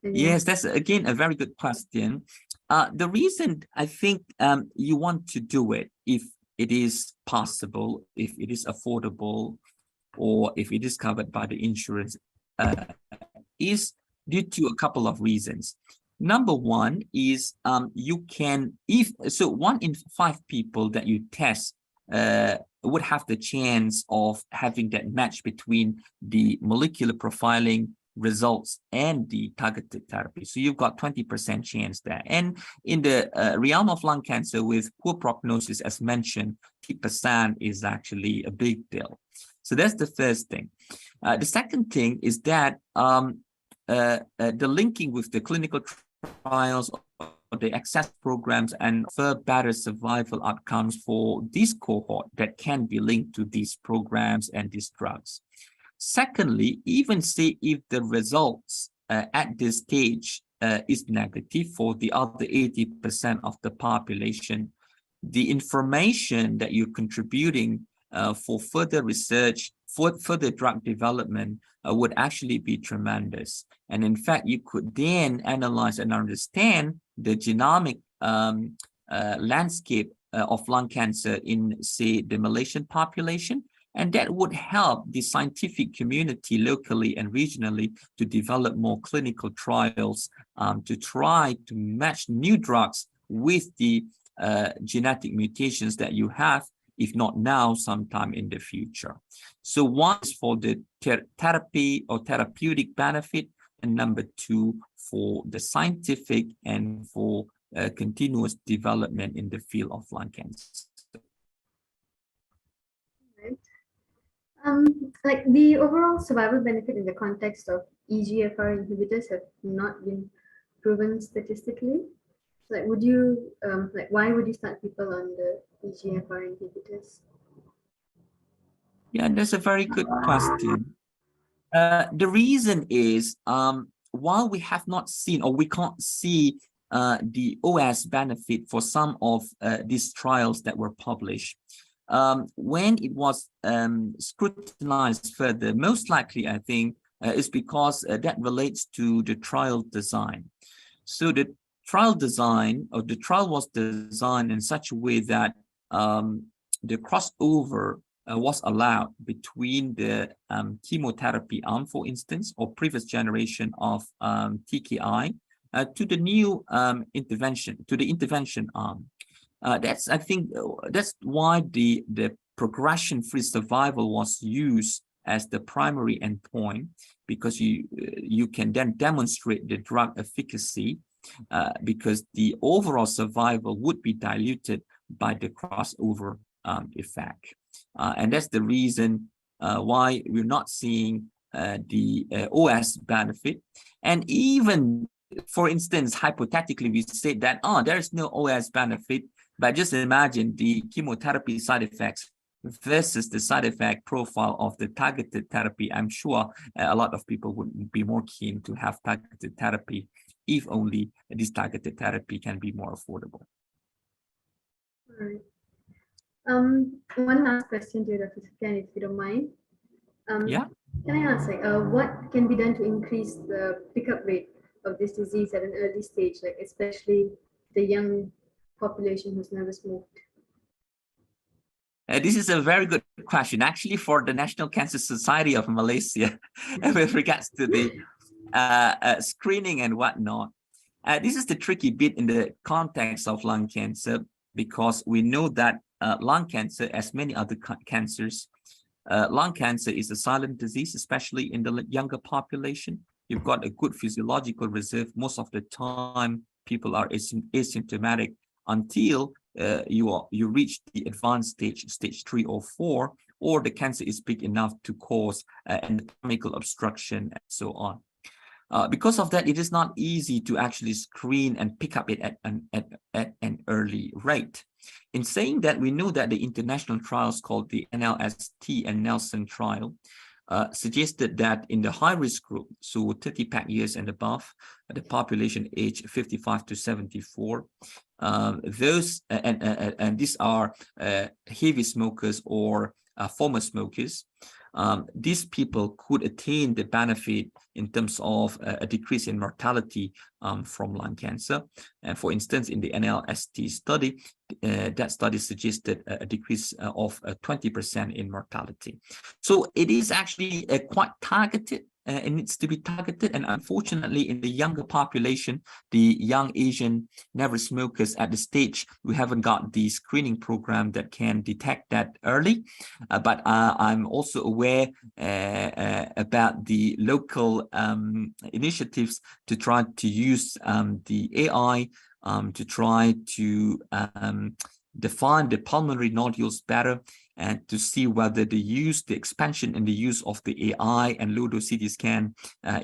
Yes, that's again a very good question. The reason I think you want to do it, if it is possible, if it is affordable, or if it is covered by the insurance, is due to a couple of reasons. Number one is you can, so 1 in 5 people that you test would have the chance of having that match between the molecular profiling results and the targeted therapy. So you've got 20% chance there. And in the realm of lung cancer with poor prognosis, as mentioned, 50% is actually a big deal. So that's the first thing. The second thing is that the linking with the clinical trials or the access programs and for better survival outcomes for this cohort that can be linked to these programs and these drugs. Secondly, even say if the results at this stage is negative for the other 80% of the population, the information that you're contributing for further research, for further drug development would actually be tremendous. And in fact, you could then analyze and understand the genomic landscape of lung cancer in, say, the Malaysian population. And that would help the scientific community locally and regionally to develop more clinical trials to try to match new drugs with the genetic mutations that you have if not now, sometime in the future. So one is for the therapy or therapeutic benefit, and number two for the scientific and for continuous development in the field of lung cancer. Right. Like the overall survival benefit in the context of EGFR inhibitors have not been proven statistically. Like, would you like why would you start people on the EGFR inhibitors? Yeah, that's a very good question. The reason is, while we have not seen or we can't see the OS benefit for some of these trials that were published, when it was scrutinized further, most likely, I think, is because that relates to the trial design. So the trial design, or the trial was designed in such a way that the crossover was allowed between the chemotherapy arm, for instance, or previous generation of TKI to the new intervention, to the intervention arm. I think, that's why the progression-free survival was used as the primary endpoint, because you can then demonstrate the drug efficacy, because the overall survival would be diluted by the crossover effect. And that's the reason why we're not seeing the OS benefit. And even, for instance, hypothetically, we say that, oh, there is no OS benefit, but just imagine the chemotherapy side effects versus the side effect profile of the targeted therapy. I'm sure a lot of people would be more keen to have targeted therapy if only this targeted therapy can be more affordable. All right. One last question to you, Dr. Sufian, if you don't mind. Yeah. Can I ask, like, what can be done to increase the pickup rate of this disease at an early stage, like especially the young population who's never smoked? This is a very good question, actually, for the National Cancer Society of Malaysia, with regards to the screening and whatnot. This is the tricky bit in the context of lung cancer, because we know that lung cancer, as many other cancers, lung cancer is a silent disease, especially in the younger population. You've got a good physiological reserve. Most of the time, people are asymptomatic until you reach the advanced stage 3 or 4, or the cancer is big enough to cause anatomical obstruction and so on. Because of that, it is not easy to actually screen and pick up it at an early rate. In saying that, we know that the international trials called the NLST and Nelson trial suggested that in the high-risk group, so 30 years and above, the population age 55 to 74, those and these are heavy smokers or former smokers. These people could attain the benefit in terms of a decrease in mortality from lung cancer. And for instance, in the NLST study, that study suggested a decrease of 20% in mortality. So it is actually quite targeted. It needs to be targeted, and unfortunately, in the younger population, the young Asian never smokers at the stage, we haven't got the screening program that can detect that early. But I'm also aware about the local initiatives to try to use the AI to try to define the pulmonary nodules better, and to see whether the expansion and the use of the AI and low-dose CT scan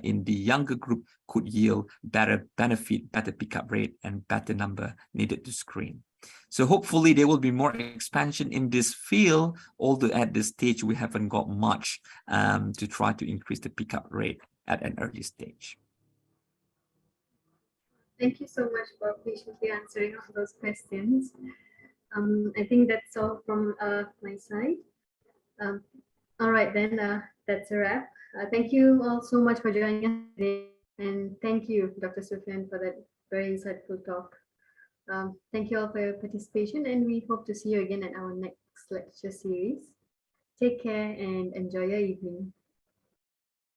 in the younger group could yield better benefit, better pickup rate, and better number needed to screen. So hopefully there will be more expansion in this field, although at this stage we haven't got much to try to increase the pickup rate at an early stage. Thank you so much for patiently answering all those questions. I think that's all from my side. All right, then that's a wrap. Thank you all so much for joining us today. And thank you, Dr. Sufian, for that very insightful talk. Thank you all for your participation, and we hope to see you again at our next lecture series. Take care and enjoy your evening.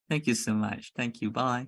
Thank you so much. Thank you. Bye.